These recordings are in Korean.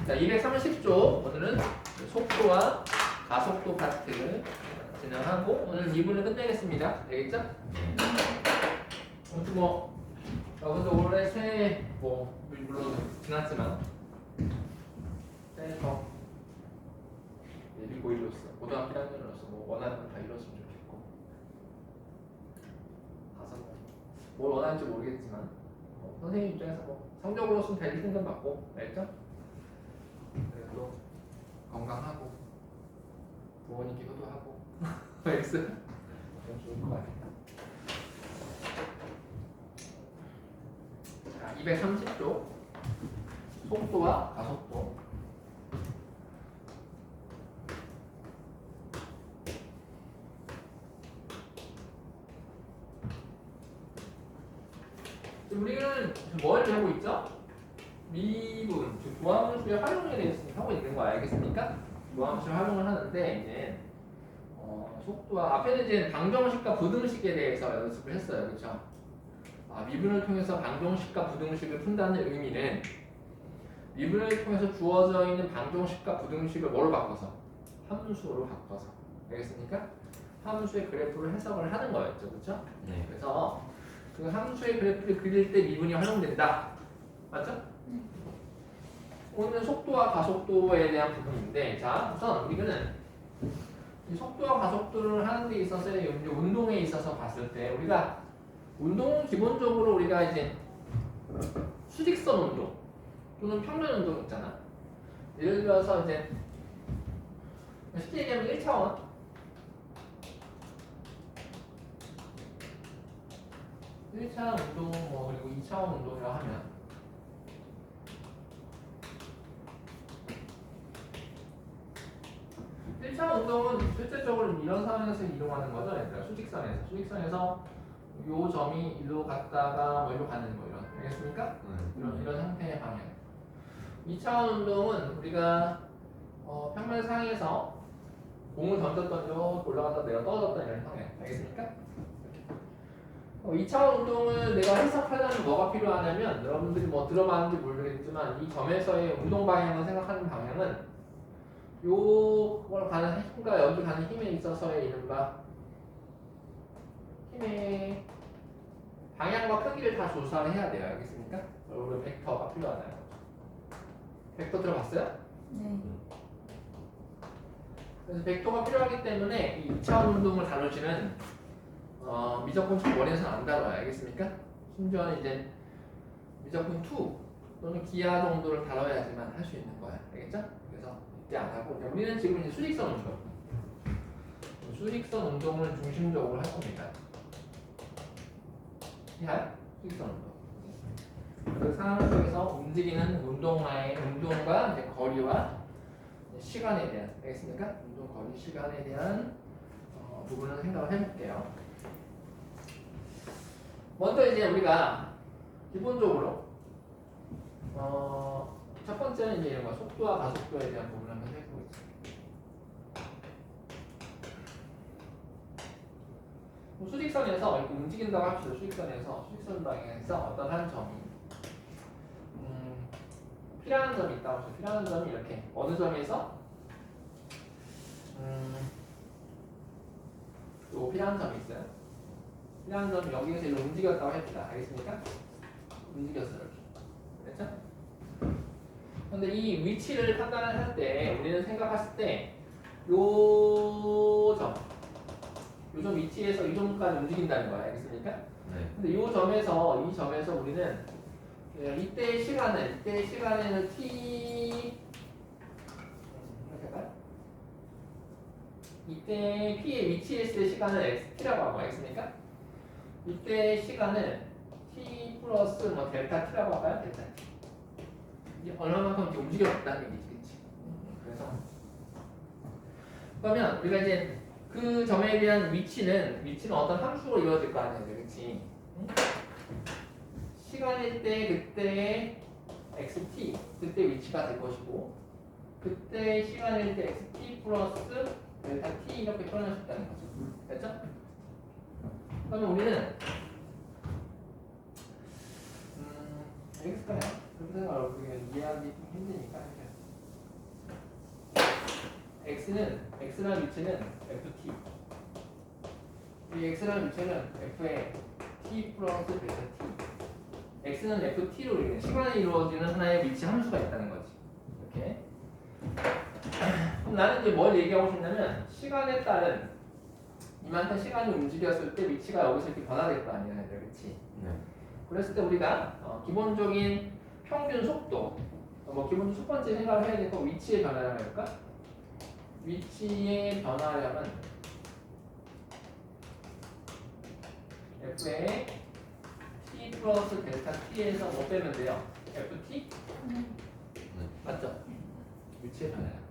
자, 230쪽 오늘은 속도와 가속도 파트를 진행하고 오늘 2부를 끝내겠습니다. 되겠죠? 아무튼 뭐 근데 올해 새해 뭐 물론 지났지만 새해 더 예비 고일로서 고등학교 1학년으로서 뭐 원하는 건 다 이뤘으면 좋겠고 가서 뭘 원하는지 모르겠지만 선생님 입장에서 뭐 성적으로서는 다 1등급 맞고 알죠? 그래도 건강하고 부모님께 효도하고 알겠어? 그럼 좋을 것 같아요. 자, 230쪽 속도와 가속도. 우리는 뭘 배우고 있죠? 미분, 즉 도함수의 활용에 대해서 하고 있는 거 알겠습니까? 도함수의 활용을 하는데 이제 속도와 앞에는 이제 방정식과 부등식에 대해서 연습을 했어요, 그렇죠? 미분을 통해서 방정식과 부등식을 푼다는 의미는 미분을 통해서 주어져 있는 방정식과 부등식을 뭐로 바꿔서? 함수로 바꿔서. 알겠습니까? 함수의 그래프를 해석을 하는 거였죠, 그렇죠? 네. 그래서 그 함수의 그래프를 그릴 때 미분이 활용된다. 맞죠? 오늘은 속도와 가속도에 대한 부분인데, 자, 우선 우리는 이 속도와 가속도를 하는 데 있어서의 운동에 있어서 봤을 때 우리가 운동은 기본적으로 우리가 이제 수직선 운동 또는 평면 운동 있잖아. 예를 들어서 이제 쉽게 얘기하면 1차원 1차 운동 뭐 그리고 2차원 운동이라고 하면 1차 운동은 실질적으로 이런 상황에서 이동하는 거죠. 얘들아. 수직선에서 요 점이 일로 갔다가 뭐 일로 가는 거 이런. 알겠습니까? 이런 형태의 방향. 2차원 운동은 우리가 평면상에서 공을 던졌던 요 올라갔다 내려 떨어졌던 이런 방향. 알겠습니까? 2차원 운동을 내가 해석하려면 뭐가 필요하냐면 여러분들이 뭐 들어봤는지 모르겠지만 이 점에서의 운동 방향을 생각하는 방향은 요걸 가는 힘과 여기 가는 힘에 있어서의 이른바 힘의 방향과 크기를 다 조사를 해야 돼요. 알겠습니까? 여러분 벡터가 필요하나요? 벡터 들어봤어요? 네. 그래서 벡터가 필요하기 때문에 이 2차원 운동을 다루지는 미적분식 원에서는 안 다뤄요. 알겠습니까? 심지어는 이제 미적분 2 또는 기하 정도를 다뤄야지만 할 수 있는 거야. 알겠죠? 그래서 이때 안 하고 우리는 지금 이제 수직선 운동을 중심적으로 할 겁니다. 이해요? 수직선 운동. 그 상황 속에서 움직이는 운동과 이제 거리와 시간에 대한 알겠습니까? 운동 거리 시간에 대한 부분을 생각을 해볼게요. 먼저 이제 우리가 기본적으로 첫 번째는 이제 이런 거 속도와 가속도에 대한 부분을 한번 해보겠습니다. 수직선에서 이렇게 움직인다고 합시다. 수직선 방향에서 어떤 한 점이 필요한 점이 있다고 합시다. 필요한 점이 이렇게 어느 점에서 요 필요한 점이 있어요. 필요한 점이 여기에서 이렇게 움직였다고 합시다. 알겠습니까? 움직였어요. 이렇게. 됐죠? 근데 이 위치를 판단을 할 때 우리는 생각했을 때 요 점 위치에서 이 점까지 움직인다는 거야. 알겠습니까? 네. 근데 이 점에서 우리는 이때의 시간에는 t 이렇게 할까요? 이때 p의 위치에 있을 때 시간을 xt라고 하고 알겠습니까? 이때 시간을 t 플러스 뭐 델타 t라고 할까요? 델타 t. 이게 얼마만큼 이렇게 움직였다는 얘기지, 그래서 그러면 우리가 이제 그 점에 대한 위치는 어떤 함수로 이루어질 거 아니에요, 그렇지? 시간일 때 그때의 xt 그때 위치가 될 것이고 그때 시간일 때 xt 플러스 델타 t 이렇게 표현할 수 있다는 거죠. 됐죠? 그러면 우리는 알겠을까요? 그렇게 생각하고 이해하기 좀 힘드니까 x라는 위치는 ft. 이 x라는 위치는 f의 t 플러스 델타 t. x는 ft로 이루어지는 시간이 이루어지는 하나의 위치 함수가 있다는 거지. 이렇게. 그럼 나는 이제 뭘 얘기하고 싶냐면 시간에 따른 이만큼 시간이 움직였을 때 위치가 여기서 이렇게 변화될 거 아니야, 그렇지? 네. 그랬을 때 우리가 기본적인 평균 속도, 뭐 기본적인 첫 번째 생각을 해야 될 거 위치의 변화를 할까? 위치의 변화량은 f의 t 플러스 델타 t에서 뭐 빼면 돼요? ft? 맞죠? 위치의 변화량.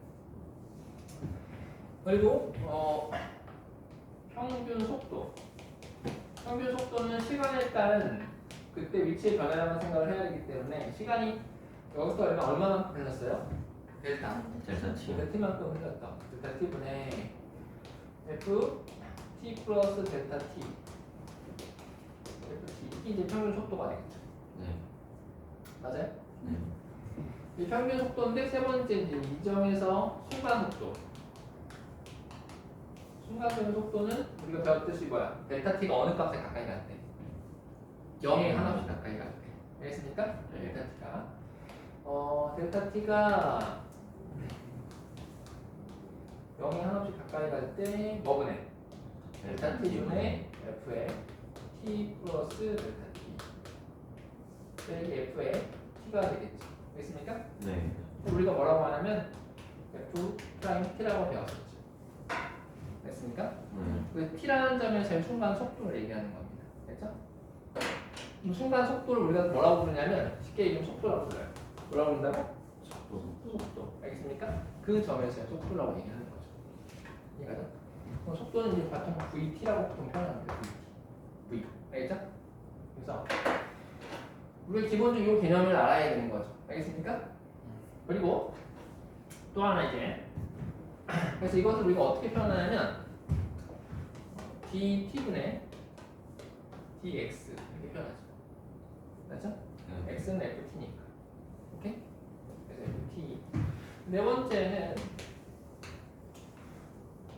그리고 평균 속도. 평균 속도는 시간에 따른 그때 위치의 변화량을 생각을 해야 되기 때문에 시간이 여기서 얼마만큼 흘렀어요? 델타. 델타 T. 델타 t만큼 흘렀다. 델타 t분의 f t 플러스 델타 t. ft 이게 이제 평균 속도가 되겠죠. 네. 맞아요? 네. 이 평균 속도인데 세 번째 이제 이 점에서 순간 속도. 순간적인 속도는 우리가 배웠듯이 뭐야? 델타 t가 어느 값에 가까이 갈 때? 0에 하나씩 가까이 갈 때. 알겠습니까? 네. 델타 t가 델타 t가 0에 하나씩 가까이 갈 때 뭐분해? 델타 t 분의 f의 t 플러스 델타 t. 빼기 f의 t가 되겠죠. 알겠습니까? 네. 우리가 뭐라고 하냐면 f 프라임 t라고 배웠었죠. 됐습니까? 그 t라는 점의 제일 순간 속도를 얘기하는 겁니다. 됐죠? 그럼 순간 속도를 우리가 뭐라고 부르냐면 쉽게 얘기하면 속도라고 불러요. 뭐라고 부른다고? 속도. 알겠습니까? 그 점에서의 속도라고 얘기하는 거죠. 이해가죠? 그럼 속도는 이제 보통 vt라고 보통 표현합니다. v. 알겠죠? 그래서 우리가 기본적으로 이 개념을 알아야 되는 거죠. 알겠습니까? 그리고 또 하나 이제 그래서 이것을 우리가 어떻게 표현하냐면 dt분의 dx 이렇게 표현하죠. 맞죠? 네. x는 ft니까. 오케이? 그래서 ft. 네 번째는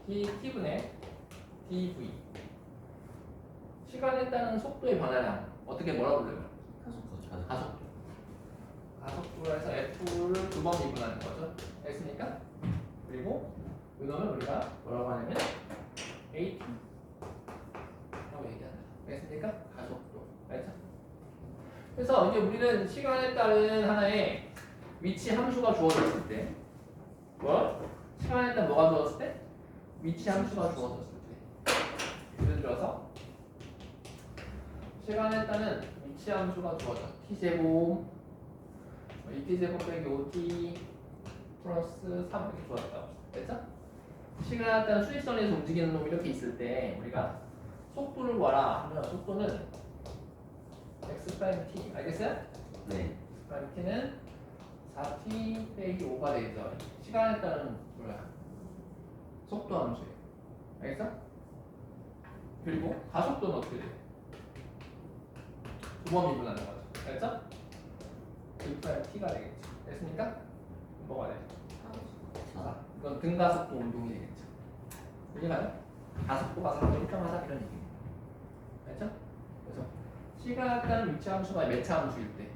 dt분의 dv. 시간에 따른 속도의 변화량 어떻게 뭐라고 불러요? 가속도. 가속도로 해서 f를 두 번 미분하는 거죠. 알겠습니까? 그리고 이놈을 우리가 뭐라고 하냐면 at 라고 얘기한다. 알겠습니까? 가속도. 알죠? 그래서 이제 우리는 시간에 따른 하나의 위치 함수가 주어졌을 때 뭐? 시간에 따른 뭐가 주어졌을 때? 위치 함수가 주어졌을 때 예를 들어서 시간에 따른 위치 함수가 주어져. t제곱 2t제곱 빼기 5t 플러스 3 이렇게 주어졌다고. 됐죠? 시간에 따른 수직선에서 움직이는 놈이 이렇게 있을 때 우리가 속도를 구하라 하면 속도는 x't 알겠어요? 네. x't는 4t 빼기 5가 되죠. 시간에 따른 뭐야? 속도 함수예요. 알겠어? 그리고 가속도는 어떻게 돼요? 두 번 미분하는 거죠. 알겠죠? t가 되겠죠. 됐습니까? 뭐가 돼? 이건 등가속도 운동이 되겠죠. 이해가요? 가속도가 4로 일정하다 이런 얘기입니다. 알죠? 그래서 시간에 따른 위치 함수가 몇 차 함수일 때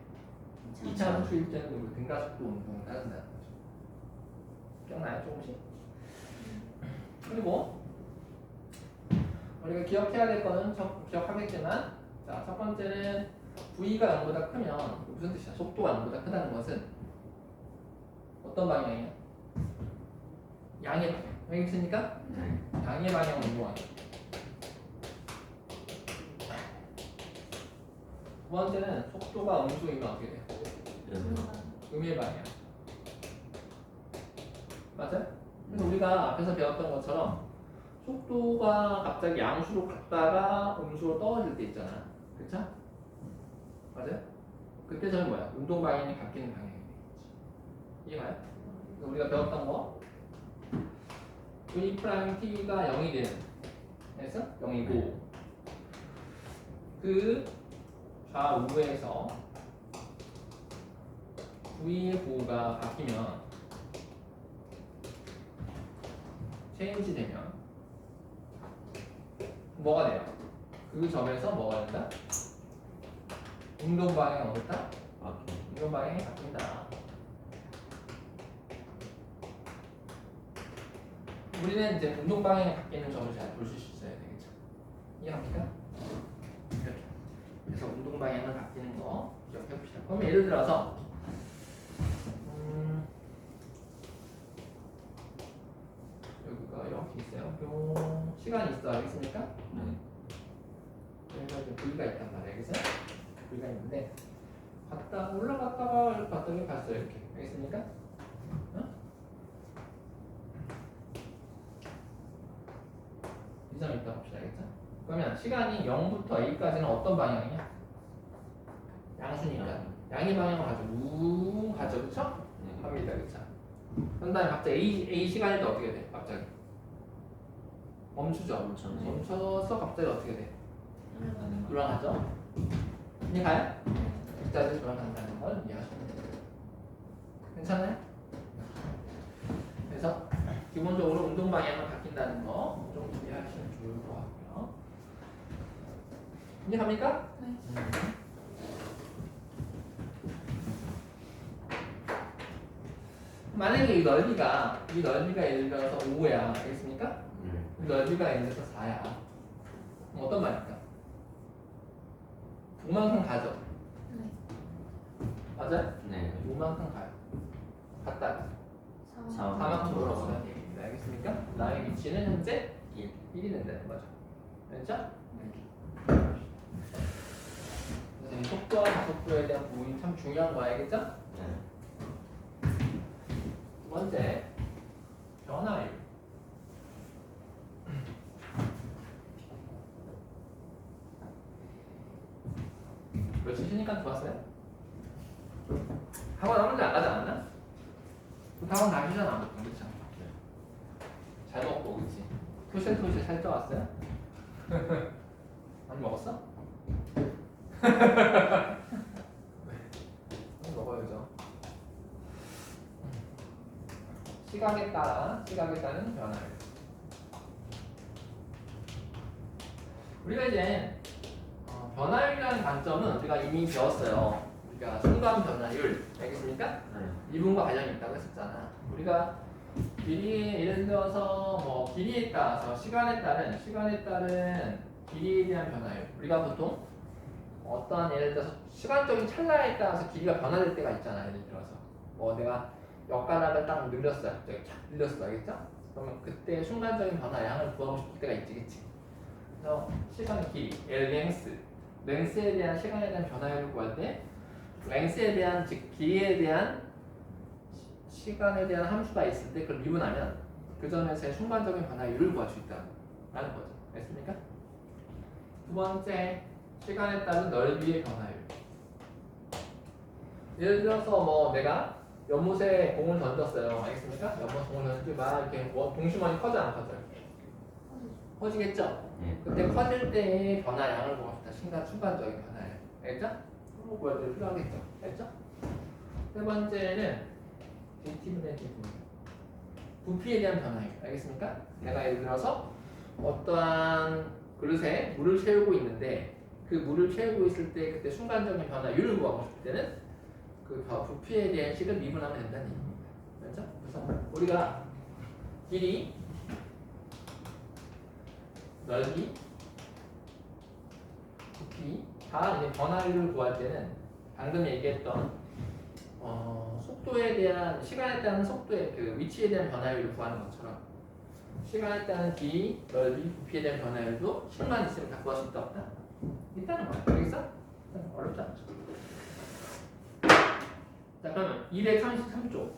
2차 함수일 때는 우리 등가속도 운동을 따른다는 거죠. 기억나요? 조금씩? 그리고 우리가 기억해야 될 거는 기억하겠지만 자, 첫 번째는 V가 0보다 크면 무슨 뜻이야? 속도가 0보다 크다는 것은 어떤 방향이에요? 양의 방향. 알겠습니까? 네. 양의 방향을 운동하는. 두 번째는 속도가 음수이면 어떻게 돼요? 음의 방향. 맞아요? 그래서 우리가 앞에서 배웠던 것처럼 속도가 갑자기 양수로 갔다가 음수로 떨어질 때 있잖아. 그쵸? 맞아요? 그때 저는 뭐야? 운동 방향이 바뀌는 방향이 되겠지. 이해가요? 그래서 우리가 배웠던 거 v 프라임 t가 0이 되는 그래서 0이고 그 좌우에서 v의 부호가 바뀌면 체인지 되면 뭐가 돼요? 그 점에서 뭐가 된다? 운동 방향이 어떻다? 운동 방향이 바뀐다. 우리는 이제 운동 방향이 바뀌는 점을 잘 보실 수 있어야 되겠죠. 이해합니까? 이렇게. 그래서 운동 방향을 바뀌는 거 기억해 봅시다. 그럼 예를 들어서 여기가 이렇게 있어요. 요 시간이 있어 알겠습니까? 그래서 이제 V가 있단 말이에요. 알겠어요? V가 있는데 갔다 올라갔다가 이렇게 갔다 이렇게 갔어요. 이렇게 알겠습니까? 어? 이 점이 있다 봅시다. 알겠죠? 그러면 시간이 0부터 A까지는 어떤 방향이냐? 양수니까 양의 방향을 가죠. 우 가죠. 그쵸? 합니다. 그쵸? 그런 다음에 갑자기 A 시간일 때 어떻게 돼? 갑자기 멈추죠. 멈춰서 갑자기 어떻게 돼? 돌아가죠. 이해 가요? 그때까지 돌아간다는 걸 이해하시면 돼요. 괜찮아요? 그래서 기본적으로 운동 방향을 바뀐다는 거 좀 이해하시면 좋을 것 같고요. 이해합니까? 네. 만약에 이 넓이가 예를 들어서 5야. 알겠습니까? 이 넓이가 예를 들어서 4야. 그럼 어떤 말일까? 5만큼 가죠. 네. 맞아요? 네. 5만큼 가요. 갔다가 4. 4만큼 돌아오는 얘기입니다. 알겠습니까? 나의 위치는 현재 1. 1이 된다는 거죠. 됐죠? 그래서 이 속도와 가속도에 대한 부분이 참 중요한 거 알겠죠? 두 번째, 변화율. 며칠 쉬니까 좋았어요? 학원 한 번도 안 가지 않았나? 학원 다 쉬잖아, 보통. 그쵸? 잘 먹고, 그치? 토실토실 살쪄 왔어요? 많이 먹었어? 많이 먹어야죠. 시각에 따른 변화율. 우리가 이제 변화율이라는 관점은 우리가 이미 배웠어요. 우리가 순간 변화율, 알겠습니까? 이분과 관련이 있다고 했었잖아. 우리가 길이 예를 들어서 뭐 길이에 따라서 시간에 따른 길이에 대한 변화율. 우리가 보통 어떠한 예를 들어서 시간적인 찰나에 따라서 길이가 변화될 때가 있잖아. 예를 들어서 뭐 내가 엿가락을 딱 늘렸어요. 갑자기 쫙 늘렸어, 알겠죠? 그러면 그때 순간적인 변화 양을 구하고 싶을 때가 있지, 그치? 그래서 시간의 길이, 랭스에 대한 시간에 대한 변화율을 구할 때 랭스에 대한 즉 길이에 대한 시간에 대한 함수가 있을 때 그걸 미분하면 그 점에서의 순간적인 변화율을 구할 수 있다는 거죠. 됐습니까? 두 번째, 시간에 따른 넓이의 변화율. 예를 들어서 뭐 내가 연못에 공을 던졌어요. 알겠습니까? 연못에 공을 던지고 막 이렇게 동심원이 커져 안 커져요? 커지겠죠? 그때 커질 때의 변화량을 구합시다. 순간적인 변화량. 알겠죠? 그런 거 보여드릴 필요하겠죠? 알겠죠? 세 번째는 부피에 대한 변화율. 알겠습니까? 내가 예를 들어서 어떠한 그릇에 물을 채우고 있는데 그 물을 채우고 있을 때 그때 순간적인 변화율을 구하고 싶을 때는 그 부피에 대한 식을 미분하면 된다는 얘기입니다. 그렇죠? 그래서 우리가 길이, 넓이, 부피 다 이제 변화율을 구할 때는 방금 얘기했던 속도에 대한 시간에 따른 속도의 그 위치에 대한 변화율을 구하는 것처럼 시간에 따른 길이, 넓이, 부피에 대한 변화율도 식만 있으면 다 구할 수 있다 없다? 있다는 거야. 알겠어? 어렵지 않죠. 자, 그러면 233조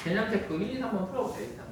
개념 체크 1, 2, 3번 풀어보세요. 일단.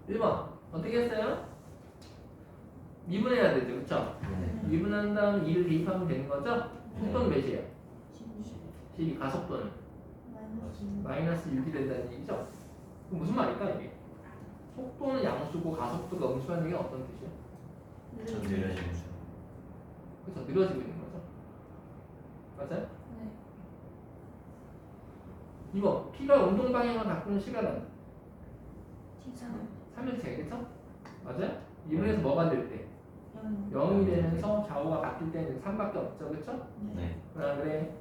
1번 어떻게 했어요? 미분해야 되죠, 그쵸? 네. 미분한 다음 2를 대입하면 되는 거죠? 속도는 몇이에요? 12, 가속도는 마이너스 6이 된다는 얘기죠? 그럼 무슨 말일까 이게? 속도는 양수고 가속도가 음수라는 게 어떤 뜻이에요? 전 느려지는 중. 그래서 느려지고 있는 거죠. 맞아요? 2번 P가 운동 방향을 바꾸는 시간은 3일째, 그쵸? 맞아요? 미분해서 뭐가 될 때? 0이 되면서 좌우가 바뀔 때는 3밖에 없죠, 그쵸? 네. 그래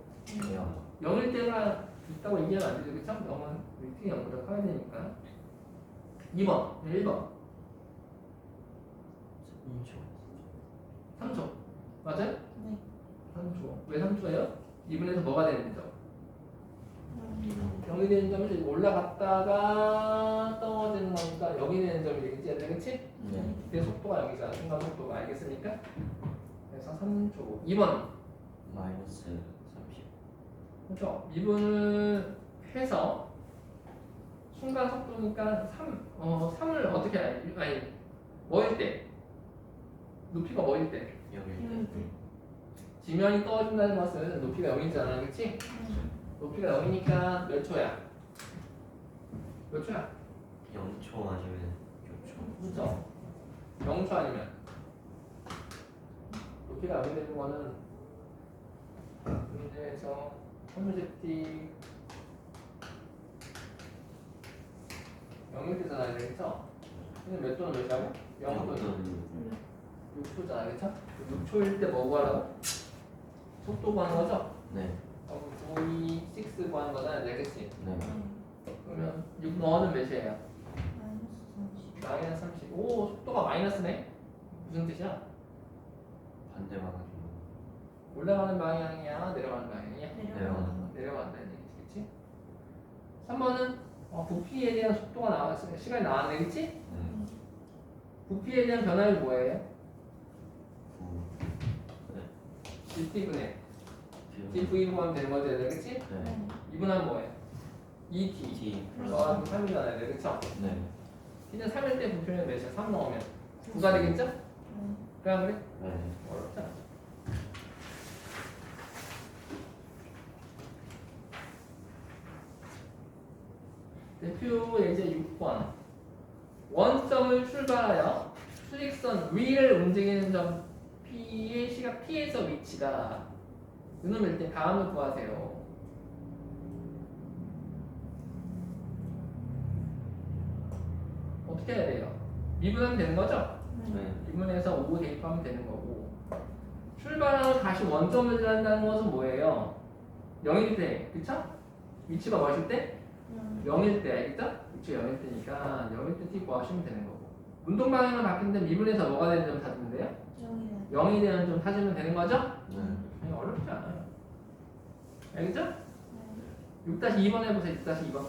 영. 0일 때가 있다고 얘기하면 안 되죠, 그쵸? 0은 웨이팅이 0보다 커야 되니까. 2번, 1번 3초 맞아요? 3초 왜 3초예요? 2분에서 뭐가 되는 거죠? 0이 되는 점이 올라갔다가 떨어지는 거니까 0이 되는 점이 되겠지 얘들 그치? 네. 그때 속도가 0이잖아 순간 속도가 알겠습니까? 그래서 3초 2번 마이너스 30. 그렇죠? 미분을 해서 순간 속도니까 3을 어떻게 아니 뭐일 때? 높이가 뭐일 때? 여기 지면이 떨어진다는 것은 높이가 0이잖아 그치? 높이가 0이니까 몇 초야? 몇 초야? 0초 아니면 6초. 그렇죠? 0초 아니면 높이가 0이 되는 거는 문제에서 선무제티 0일 때잖아 그렇죠? 근데 몇 도는 몇이라고? 0도는 6초잖아 그렇죠? 6초일 때 뭐 구하라고? 속도 구하는 거죠? 네. 926 구하는 거잖아 이제 그치? 네. 그러면 6 넣어는 몇이에요? 마이너스 30. 오 속도가 마이너스네? 무슨 뜻이야? 반대 방향. 올라가는 방향이야 내려가는 방향이야? 내려가는. 내려간다는 얘기지 그치? 3번은 부피에 대한 속도가 나왔어 시간이 나왔네 그치? 네. 부피에 대한 변화율 뭐예요? 9. GT분의 네. GV 구하면 되는 거지 얘들 그치? 네. 2분하면 뭐예요? 2T T 너가 플러스. 3이잖아 얘들 그쵸? 네. T는 3일 때 부피는 몇이야? 3 넣으면 9가 되겠죠? 그래 안 그래? 네. 어렵지 않아 대표 예제 6번 원점을 출발하여 수직선 위를 움직이는 점 P의 시각 P에서 위치가 이놈일 때 다음을 구하세요. 어떻게 해야 돼요? 미분하면 되는 거죠? 네. 미분해서 5 대입하면 되는 거고 출발하고 다시 원점을 지난다는 것은 뭐예요? 0일 때, 그쵸? 위치가 뭐일 때? 0일 때, 알겠죠? 위치가 0일 때니까 0일 때 T 구하시면 되는 거고 운동 방향을 바뀌는데 미분해서 뭐가 되는 점 찾으면 돼요? 0이 되는 점 찾으면 되는 거죠? 네. 어렵지 않아요. 알겠죠? 6-2번 해보세요. 6-2번.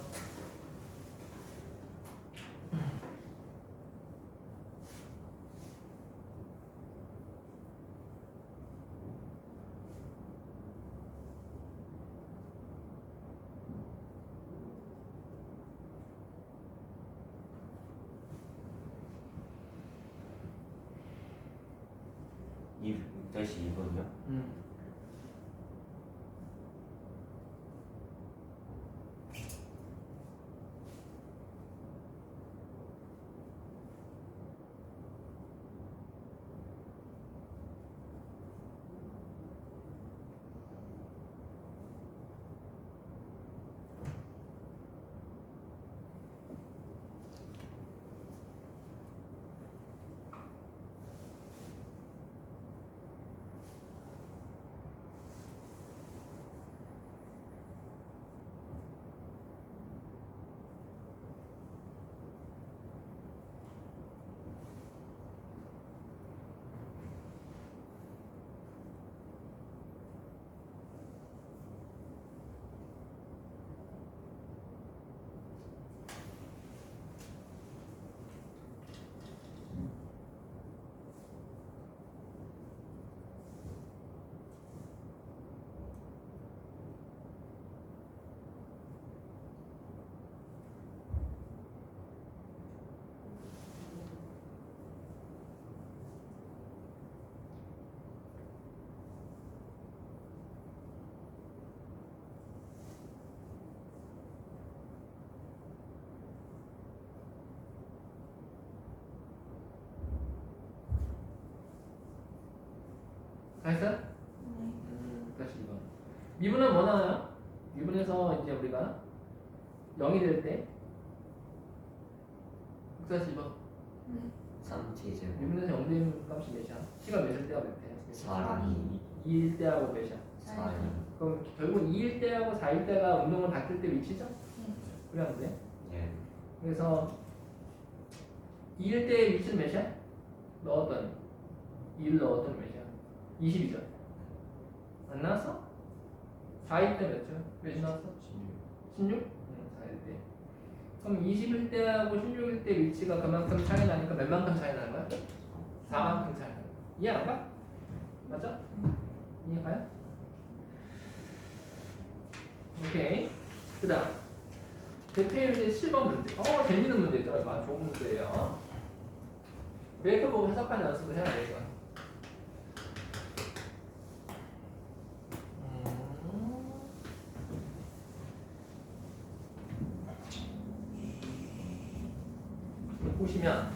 다시 2번이요? 다 했어요? 네. 다시 2번. 미분은 뭐 나와요? 미분에서 이제 우리가 0이 될 때 다시 2번. 3t제곱 미분에서 0 되는 값이 몇이야? C가 몇일 때가 몇 대? 4이 2일 때하고 몇이야? 4이 그럼 결국 2일 때하고 4일 때가 운동을 바뀔 때 위치죠? 네. 그래야 돼. 예 그래서 2일 때의 위치는 몇이야? 넣었더니 2를 넣었더니 몇이야? 20이죠? 안 나왔어? 4일 때 몇이야? 몇이 나왔어? 16? 응, 4일 때. 그럼 20일 때하고 16일 때 위치가 그만큼 차이 나니까 몇 만큼 차이 나는 거야? 4만큼 차이 나는 거야. 이해 안 가? 맞죠? 이해 가요? 오케이. 그 다음 대표일제 7번 문제. 재밌는 문제죠. 이거 아주 좋은 문제예요. 그래프 보고 해석하는 연습을 해야 돼, 이거. 보시면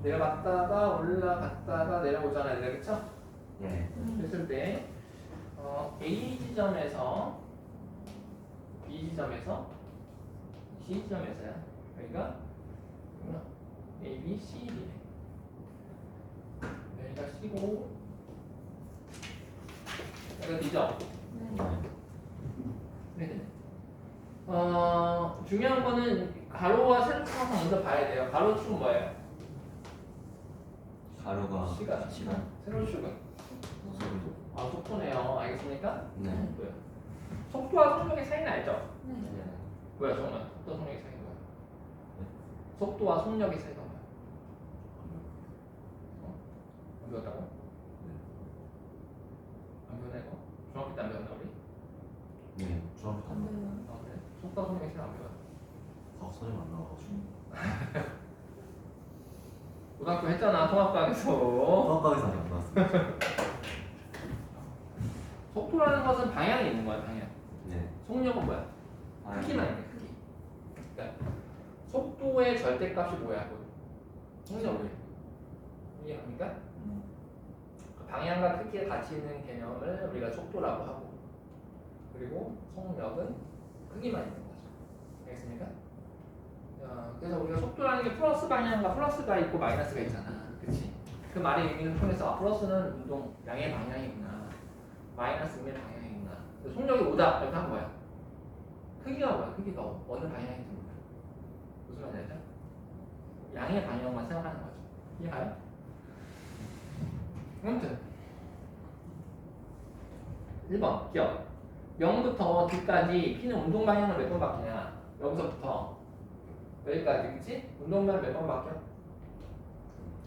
내려갔다가 올라갔다가 내려오잖아요. 그렇죠? 예 그랬을 때 A 지점에서 B 지점에서 C 지점에서야. 여기가 A, B, C, D네. 여기가 C고 여기가 D죠? 네. 중요한 거는 가로와 세로축 항상 먼저 봐야 돼요. 가로축은 뭐예요? 가로가 시간. 세로축은 속도네요. 알겠습니까? 네 속도요. 속도와 속력의 차이는 알죠? 네. 뭐야 정말? 속도와 속력의 차이가 뭐야? 속도와 속력의 차이가 뭐야? 안 배웠다고? 안 배웠나 이거? 중학교 때 안 배웠나 우리? 네 중학교 안 때 돼요. 아 그래? 속도와 속력의 차이 안 배워. 과학 선생님 안 나와가지고 고등학교 했잖아 통합과학에서. 수학과에서 안 나왔어요 속도라는 것은 방향이 있는 거야 방향. 네 속력은 뭐야? 크기만 있는 크기. 그러니까 속도의 절대값이 뭐야? 속력이. 이해갑니까? 그 방향과 크기에 같이 있는 개념을 우리가 속도라고 하고, 그리고 속력은 크기만 있는 거죠. 알겠습니까? 그래서 우리가 속도라는 게 플러스 방향과 플러스가 있고 마이너스가 있잖아. 그렇지? 그 말의 의미를 통해서 플러스는 운동 양의 방향이구나, 마이너스는 음의 방향이구나. 속력이 오다 이렇게 한 거야. 크기가 뭐야? 크기가 어느 방향인지 몰라. 무슨 말인지 알죠? 양의 방향만 생각하는 거죠. 이해가요? 아무튼 1번 기억. 0부터 D까지 P는 운동 방향을 몇 번 바뀌냐? 여기서부터 여기까지, 그치? 운동 방향 몇 번 바뀌어?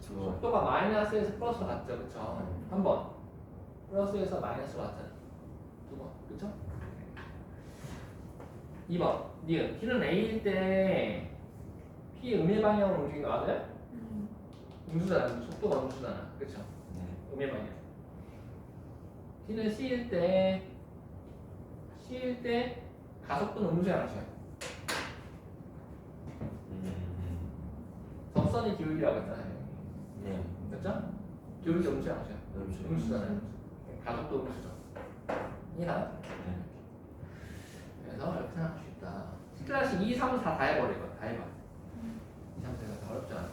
속도가 마이너스에서 플러스로 갔죠, 그쵸? 한 번. 플러스에서 마이너스로 갔잖아. 두 번, 그쵸? 2번 니은. P는 A일 때 P 음의 방향으로 움직이는 거 맞아요? 음수잖아. 속도가 음수잖아. 그쵸? 음의 방향. T는 C일 때 가속도는 음수야, 양수야? 접선이 기울기라고 했잖아요. 네 그쵸? 기울기 음수야, 양수야? 음수 음수잖아요. 가속도 음수죠. 이해가요? 네 그래서 이렇게 생각할 수 있다. 스크래시 2, 3, 4 다 해버려, 이거. 다 해봐. 2, 3, 4가 다 어렵지 않아.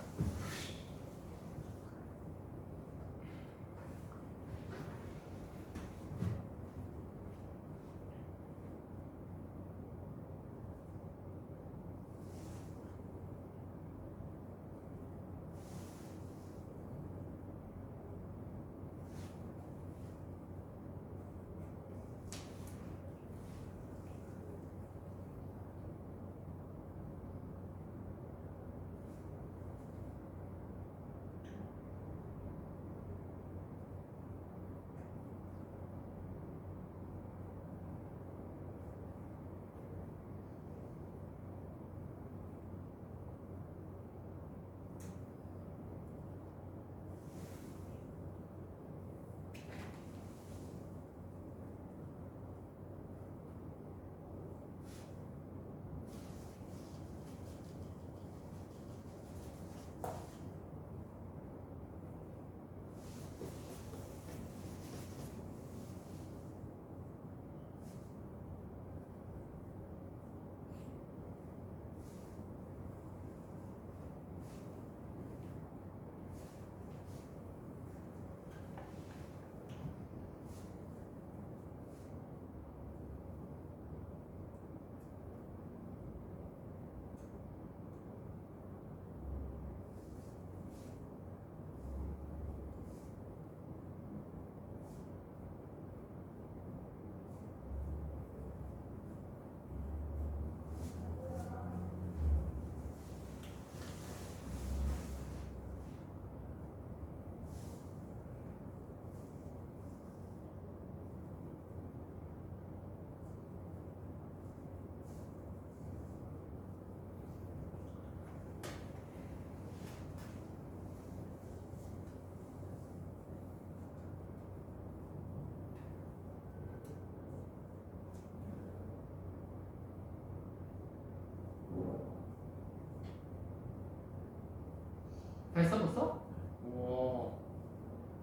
다시 써봤어? 오.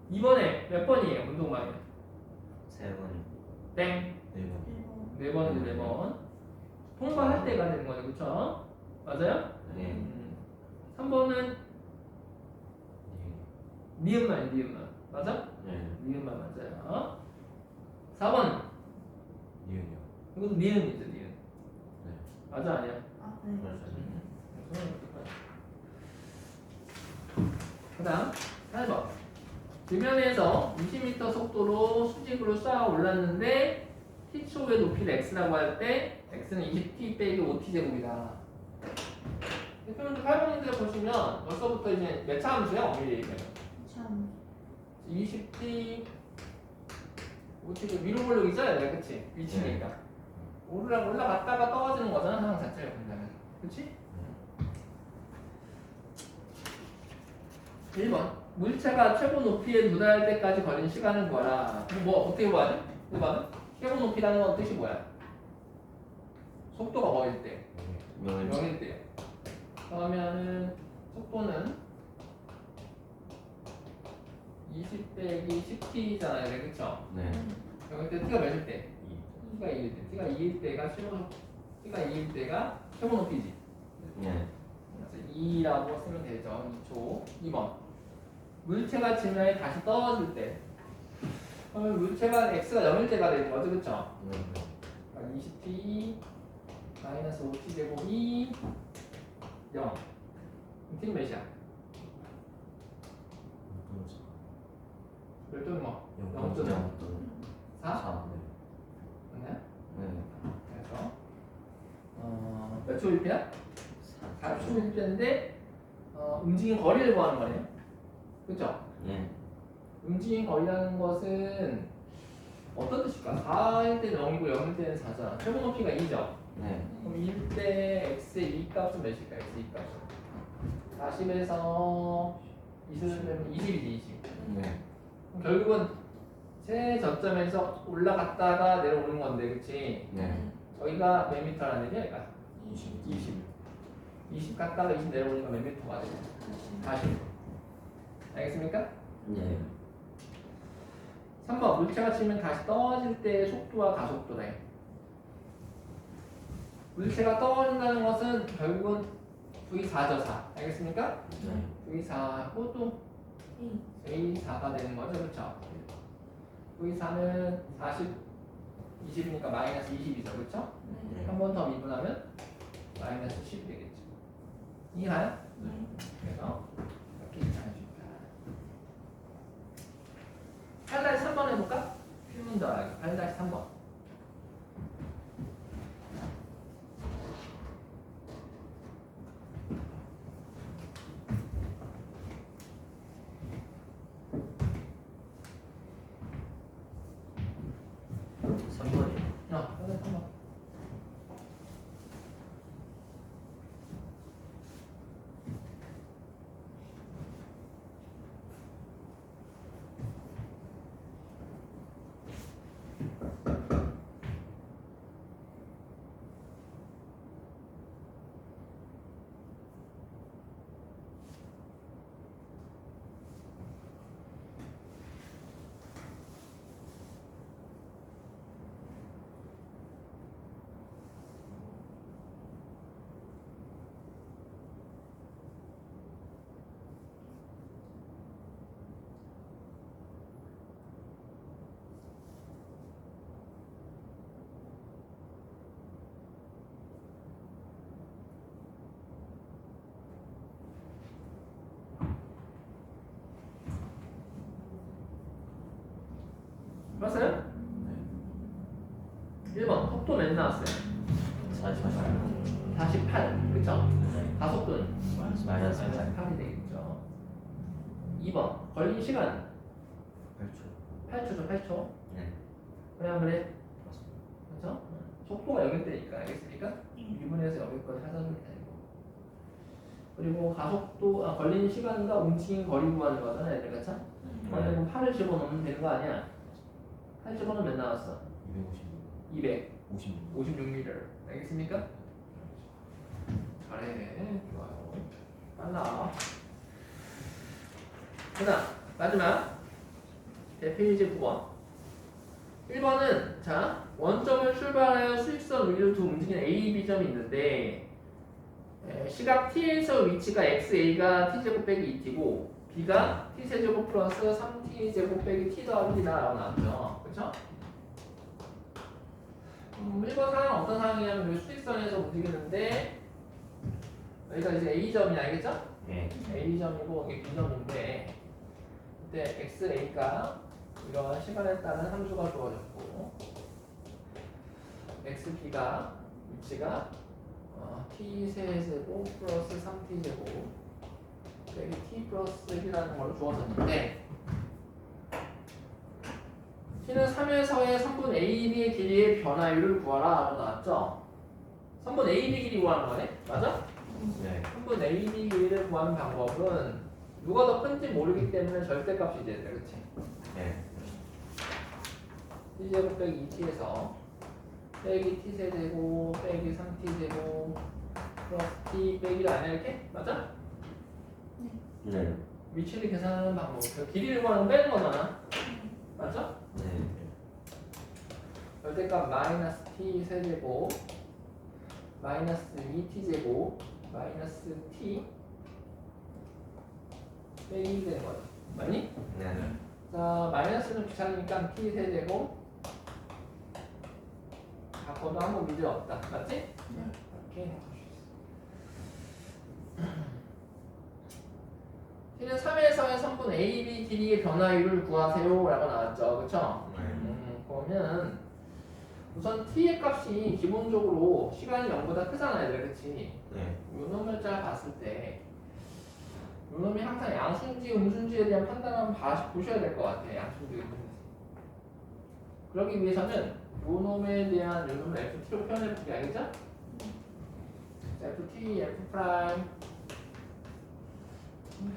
이번에 몇 번이에요? 운동만이. 3번, 땡. 4번. 1번. 4번이죠, 4번. 통과할 때가 되는 거죠, 그쵸? 맞아요? 네. 3번은 네. 니은만, 니은만. 맞아? 네. 니은만 맞아요. 4번. 니은이요. 이것도 니은이죠, 니은. 네. 맞아, 아니야? 아, 네. 그 다음 8번. 뒷면에서 20m 속도로 수직으로 쌓아 올랐는데 t초의 높이를 x라고 할 때 x는 20t 빼기 5t 제곱이다. 대표님들 8번인들 보시면 벌써부터 이제 몇 차 함수야? 엄밀히 얘기하면 참. 20t 5t 위로 볼록 있어야 돼, 그치? 위치니까 올라갔다가 떨어지는 거잖아, 상황 자체를 본다면, 그치? 1번 물체가 최고 높이에 도달할 때까지 걸린 시간을 구하라. 뭐 어떻게 구하지? 1번은 최고 높이라는 건 뜻이 뭐야? 속도가 뭐일 때? 명일. 0일 때요. 그러면은 속도는 20 빼기 10t잖아요, 그쵸? 네. 0일 때 t가 몇일 때? 2. t가 2일 때. t가 2일 때가 t가 2일 때가 최고 높이지. 네. 그래서 2라고 쓰면 되죠. 2초. 2번. 물체가 지면에 다시 떨어질 때. 그러면 물체가 x가 0일 때가 되는 거죠, 그쵸? 네. 20t 마이너스 5t 제곱이 0. t는 몇이야? 별도는 뭐? 0.0. 4? 4. 맞나요? 네. 그래서 몇 초 1패야? 4초 1패인데 움직인 거리를 구하는 거네요. 그쵸? 네. 움직인 거리라는 것은 어떤 뜻일까? 4일 때는 0이고 0일 때는 4잖아. 최고 높이가 2죠? 네. 그럼 1 때 x의 이 값은 몇일까? x 이 값은 40에서 20을 빼면 20이지 20. 네. 그럼 결국은 최저점에서 올라갔다가 내려오는 건데, 그치? 네. 저희가 몇 미터라는 얘기야? 얘가 20. 20 갔다가 20 내려오니까 몇 미터가 돼요? 40. 알겠습니까? 네. 3번 물체가 치면 다시 떨어질 때의 속도와 가속도래. 물체가 떨어진다는 것은 결국은 V4죠, 4. 알겠습니까? 네. V4하고 또 이. A4가 되는 거죠, 그렇죠? V4는 40, 20이니까 마이너스 20이죠, 그렇죠? 네. 한 번 더 미분하면 마이너스 10이 되겠죠. 이해가요? 네. 그래서 이렇게 입장해줍니다. 8-3번 해볼까? 필문 더하기 8-3번. 어, 8-3번. 봤어요? 1번 속도 몇 나왔어요? 48. 그쵸? 가속도는? 마이너스 8이 되겠죠. 2번 걸린 시간 8초죠, 8초. 네. 그냥 그래. 그렇죠? 속도가 0일 때니까 알겠습니까? 네. 2분에서 0일까지 하자는 게 아니고. 그리고 가속도 걸린 시간과 움직인 거리 구하는 거잖아요, 얘들 그쵸? 그럼 8을 집어넣으면 되는 거 아니야? 8 집어넣으면 몇 나왔어? 56. 256m. 알겠습니까? 잘해. 좋아요. 빨라. 그다음 마지막 페이지 9번. 1번은 자 원점을 출발하여 수직선 위를 두 움직이는 A, B점이 있는데 시각 T에서 위치가 XA가 T제곱 빼기 2T고 B가 T세제곱 플러스 3T제곱 빼기 T 더하기 T다 라고 나왔죠. 그쵸? 1번 상황은 어떤 상황이냐면 여기 수직선에서 움직이는데 여기가 이제 A점이 알겠죠? 예. A점이고 이게 B점인데 그때 XA가 이런 시간에 따른 함수가 주어졌고 XB가 위치가 T세제곱 플러스 3T제곱 빼기 T 플러스 1이라는 걸로 주어졌는데 T는 3에서의 선분 AB의 길이의 변화율을 구하라 라고 나왔죠? 선분 AB 길이 구하는 거네? 맞아? 네. 선분 AB 길이를 구하는 방법은 누가 더 큰지 모르기 때문에 절대값이 돼야 돼, 그치? 네. T제곱 빼기 2T에서 빼기 T세제곱 빼기 3T제곱 플러스 T 빼기를 안 해, 이렇게? 맞아? 네. 위치를 계산하는 방법. 그 길이를 구하는 건 빼는 거잖아. 맞죠? 네. 절대값 마이너스 T 세제곱 마이너스 2T제곱 마이너스 T 빼기 되는 거죠. 맞니? 네. 자, 마이너스는 귀찮으니까 T 세제곱 바꿔도 아무 문제 없다. 맞지? 이렇게 T는 3에서의 선분 AB 길이의 변화율을 구하세요 라고 나왔죠. 그쵸? 그러면 우선 T의 값이 기본적으로 시간이 0보다 크잖아요. 그렇지? 네. 요놈을 잘 봤을 때 요놈이 항상 양수인지 음수인지에 대한 판단을 보셔야 될 것 같아요. 양수인지 음수인지. 그러기 위해서는 요놈에 대한 요놈을 FT로 표현해 볼게요. 알겠죠? FT, F 프라임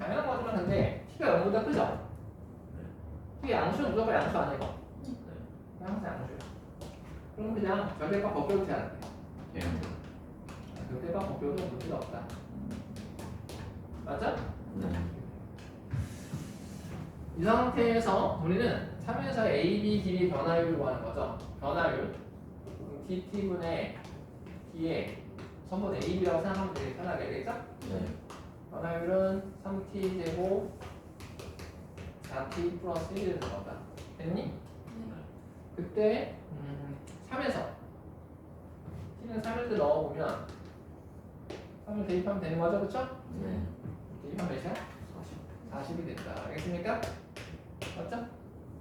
당연한 거지만 근데 T가 0보다 크죠? T가 양수는 무조건 양수 아니고 항상 양수예요. 그럼 그냥 절대값 벗겨도 돼야 돼. 예. 절대값 벗겨도 문제가 없다. 맞아? 네. 이 상태에서 우리는 3에서 AB 길이 변화율을 구하는 거죠. 변화율 DT분의 D에 선분 AB라고 생각하면 되게 편하게 되겠죠? 네. 변화율은 3T제곱 4T 플러스 1이 되는 거다. 됐니? 그때 3에서 T는 3일 때 넣어보면 3을 대입하면 되는 거죠, 그쵸? 네. 대입하면 몇이야? 40이 된다. 알겠습니까? 맞죠?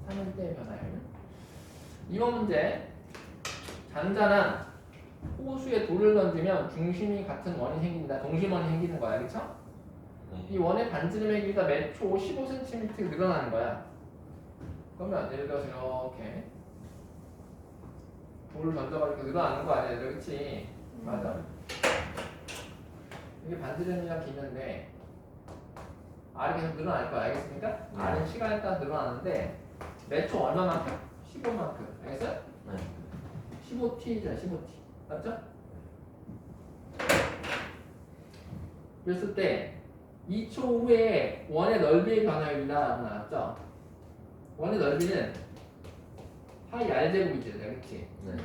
3일 때 변화율. 이번 문제 잔잔한 호수에 돌을 던지면 중심이 같은 원이 생긴다. 동심원이 생기는 거야, 그쵸? 이 원의 반지름의 길이가 매 초 15cm 늘어나는 거야. 그러면 예를 들어서 이렇게 돌을 던져가지고 늘어나는 거 아니야, 그렇지? 맞아. 이게 반지름이랑 기는데 R이 계속 늘어날 거야, 알겠습니까? R은 시간에 따라 늘어나는데 매 초 얼마만큼? 15만큼, 알겠어요? 네. 15T잖아, 15T. 맞죠? 그랬을 때 2초 후에 원의 넓이의 변화율이라고 나왔죠? 원의 넓이는 파이 R제곱이지, 그렇지? 네.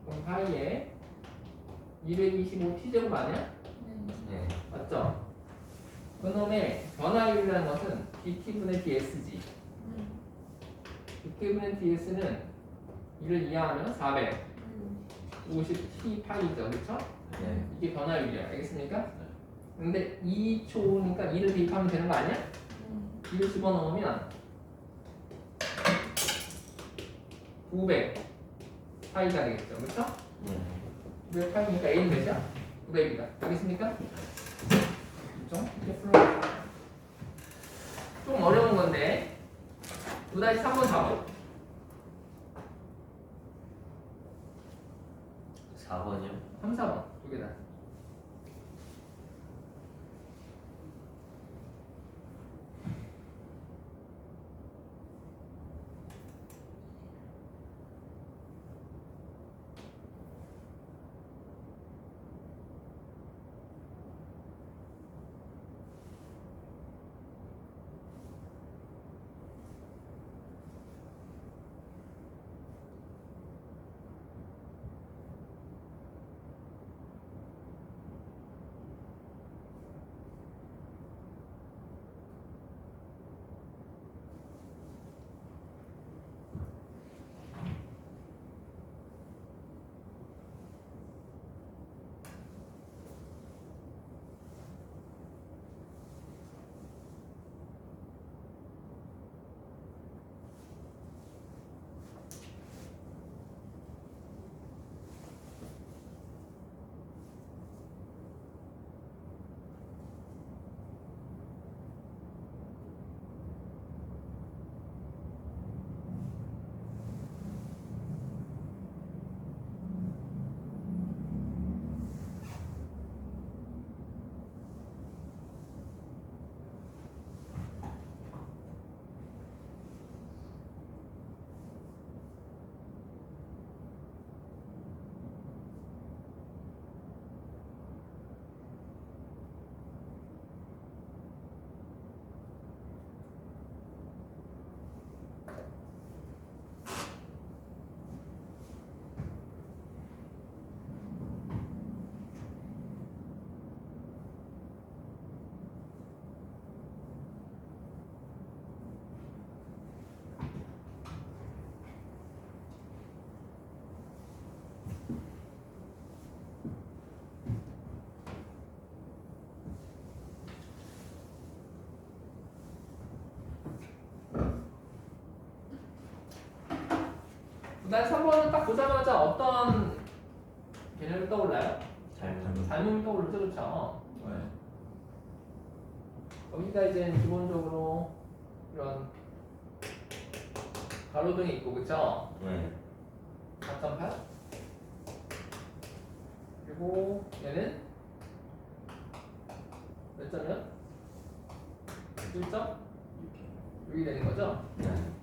그럼 파이에 225T제곱 아니야? 네. 맞죠? 그놈의 변화율이라는 것은 BT분의 DS지. BT분의 DS는 이를 이해하면 450T 파이죠, 그렇죠? 네. 이게 변화율이야, 알겠습니까? 근데 2초니까 2를 대입하면 되는 거 아니야? 2를 집어넣으면 900 파이가 되겠죠, 그렇죠? 네. 900 파이니까 A는 몇이야? 900이다, 알겠습니까? 좀 어려운 건데 9-3번 4번 4번이요? 3, 4번 두 개 다. 난 3번은 딱 보자마자 어떤 개념이 떠올라요? 삶음이 떠오르죠, 그렇죠? 네. 여기가 이제 기본적으로 이런 가로등이 있고, 그쵸? 네. 4.8 그리고 얘는 몇 점이야? 1점? 여기 되는 거죠? 네.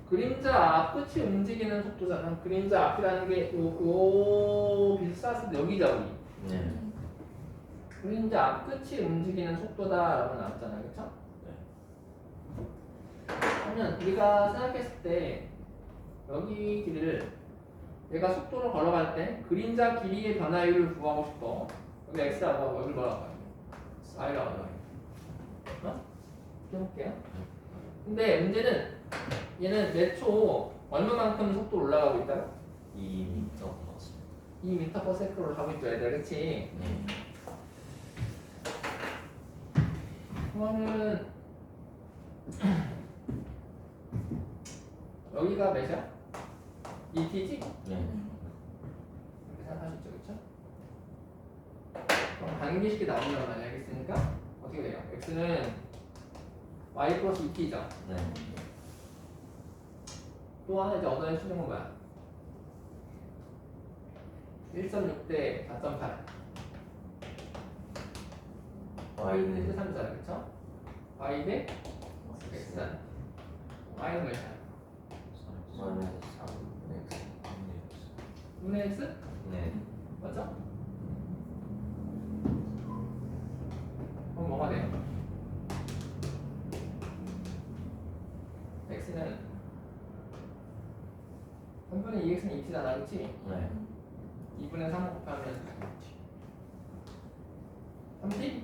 그림자 앞끝이 움직이는 속도잖아. 그림자 앞이라는 게 요 비슷했을 때 여기죠, 여기. 네. 그림자 앞끝이 움직이는 속도다라고 나왔잖아요, 그쵸? 그러면 우리가 생각했을 때 여기 길이를 얘가 속도를 걸어갈 때 그림자 길이의 변화율을 구하고 싶어. 여기 x라고 하고 여기 뭐라고 하요? y라고 하요. 어? 해볼게요. 근데 문제는 얘는 몇 초 얼마만큼 속도 올라가고 있다고? 2m 플러스. 2m/s로 가고 있죠, 얘들, 그렇지? 네. 그러면 여기가 몇이야? 2t지? 네. 이렇게 생각할 수 있죠, 그쵸? 그럼 관계식이 나온단 말이야, 알겠습니까? 어떻게 돼요? x는 y 플러스 2t죠. 네. 또 하나 이제 얻어낼 수 있는 건 뭐야? 1.6 대 4.8 y는 1대3이잖아, 그쵸? y 대 x잖아. y는 몇이야? 마이너스 3x. 6의 x? 네. 맞죠? 그럼 뭐가 돼요? x는 3분의 2x는 2t잖아, 그치? 네. 2분의 3 곱하면 3t?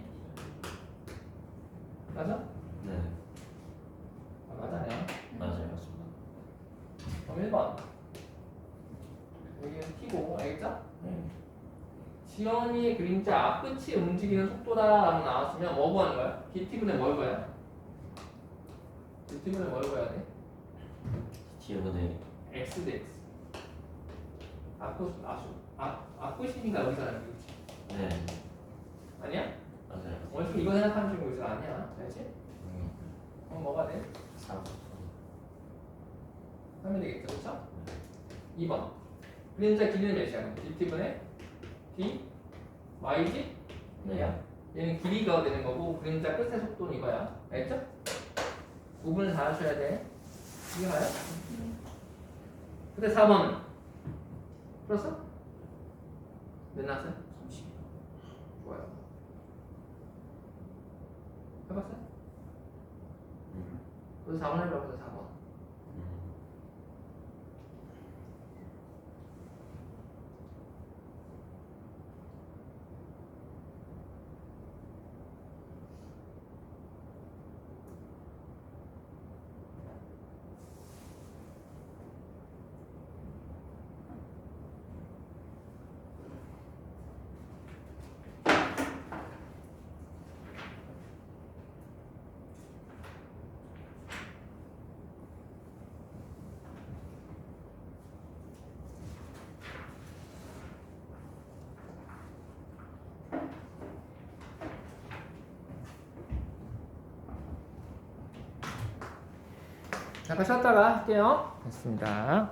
맞아? 네. 아, 맞아요. 맞아요. 맞습니다. 그럼 1번 여기는 t고, 알겠죠? 네. 지연이의 그림자 앞끝이 움직이는 속도다라고 나왔으면 뭐 구하는 거야? dt분의 뭘 구해야? dt분의 뭘 구해야 돼? t분의 x 대 x 앞끝이니까 여기서 하는 거지. 네. 아니야? 맞아요. 원래 이거 생각하는 중이고 있어. 아니야, 알지? 그럼 뭐가 돼? 3. 하면 되겠죠, 그렇죠? 2번 그림자 길이는 몇이야? dt분의 d y지? 네. 얘는 길이가 되는 거고 그림자 끝의 속도는 이거야. 알겠죠? 구분을 잘 하셔야 돼. 이게 가요? 근데 4번 풀었어? 몇 나왔어요? 30. 좋아요. 해봤어요? 그래서 4번 해봐보자. 4번 잠깐 쉬었다가 할게요. 됐습니다.